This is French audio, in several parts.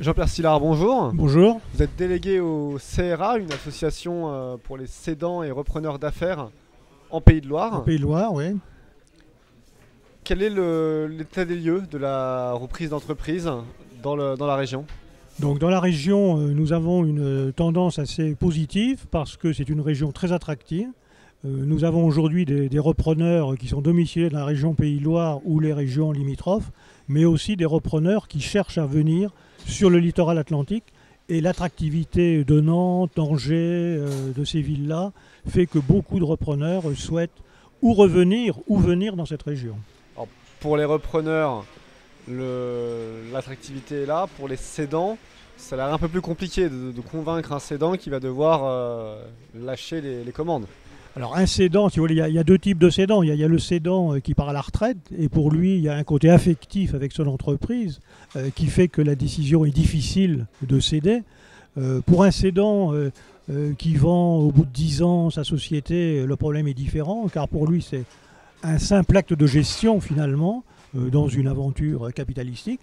Jean-Pierre Sillard, bonjour. Bonjour. Vous êtes délégué au CRA, une association pour les cédants et repreneurs d'affaires en Pays de Au Loire. Pays de Loire, oui. Quel est l'état des lieux de la reprise d'entreprise dans la région? Donc dans la région, nous avons une tendance assez positive parce que c'est une région très attractive. Nous avons aujourd'hui des repreneurs qui sont domiciliés dans la région Pays de Loire ou les régions limitrophes, mais aussi des repreneurs qui cherchent à venir sur le littoral atlantique. Et l'attractivité de Nantes, d'Angers, de ces villes-là, fait que beaucoup de repreneurs souhaitent ou revenir ou venir dans cette région. Alors, pour les repreneurs, l'attractivité est là. Pour les cédants, ça a l'air un peu plus compliqué de convaincre un cédant qui va devoir lâcher les commandes. Alors un cédant, si vous voulez, il y a deux types de cédants. Il y a le cédant qui part à la retraite et pour lui, il y a un côté affectif avec son entreprise qui fait que la décision est difficile de céder. Pour un cédant qui vend au bout de 10 ans sa société, le problème est différent car pour lui, c'est un simple acte de gestion finalement dans une aventure capitalistique.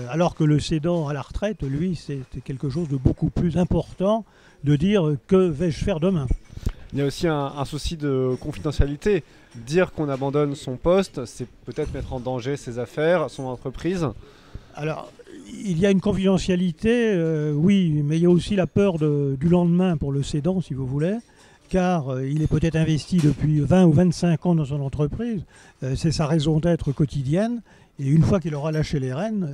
Alors que le cédant à la retraite, lui, c'est quelque chose de beaucoup plus important de dire que vais-je faire demain. Il y a aussi un souci de confidentialité. Dire qu'on abandonne son poste, c'est peut-être mettre en danger ses affaires, son entreprise. Alors, il y a une confidentialité, oui, mais il y a aussi la peur du lendemain pour le cédant, si vous voulez, car il est peut-être investi depuis 20 ou 25 ans dans son entreprise. C'est sa raison d'être quotidienne. Et une fois qu'il aura lâché les rênes,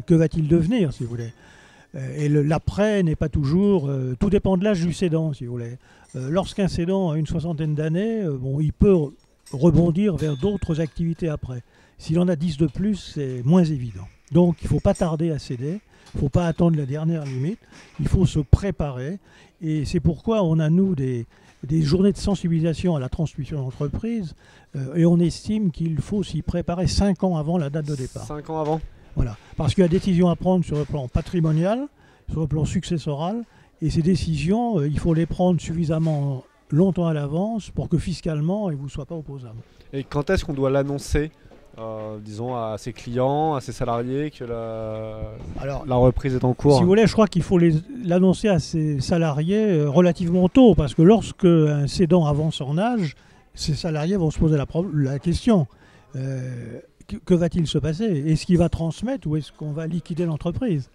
que va-t-il devenir, si vous voulez? Et l'après n'est pas toujours... tout dépend de l'âge du cédant, si vous voulez. Lorsqu'un cédant a une soixantaine d'années, il peut rebondir vers d'autres activités après. S'il en a 10 de plus, c'est moins évident. Donc il ne faut pas tarder à céder, il ne faut pas attendre la dernière limite, il faut se préparer. Et c'est pourquoi on a, nous, des journées de sensibilisation à la transmission d'entreprise, et on estime qu'il faut s'y préparer 5 ans avant la date de départ. 5 ans avant. Voilà. Parce qu'il y a des décisions à prendre sur le plan patrimonial, sur le plan successoral, et ces décisions, il faut les prendre suffisamment longtemps à l'avance pour que fiscalement, ils ne vous soient pas opposables. Et quand est-ce qu'on doit l'annoncer, disons, à ses clients, à ses salariés, que la reprise est en cours? Si vous voulez, je crois qu'il faut l'annoncer à ses salariés relativement tôt, parce que lorsque un cédant avance en âge, ses salariés vont se poser la question. Que va-t-il se passer? Est-ce qu'il va transmettre ou est-ce qu'on va liquider l'entreprise?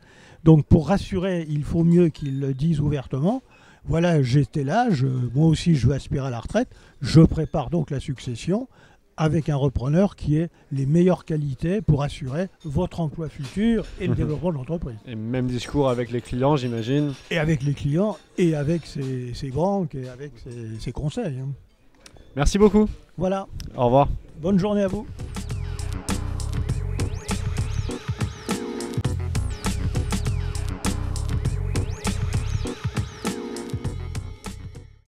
Donc pour rassurer, il faut mieux qu'il le dise ouvertement. Voilà, j'ai tel âge, moi aussi je veux aspirer à la retraite. Je prépare donc la succession avec un repreneur qui ait les meilleures qualités pour assurer votre emploi futur et le développement de l'entreprise. Et même discours avec les clients, j'imagine. Et avec les clients et avec ses banques et avec ses conseils. Merci beaucoup. Voilà. Au revoir. Bonne journée à vous.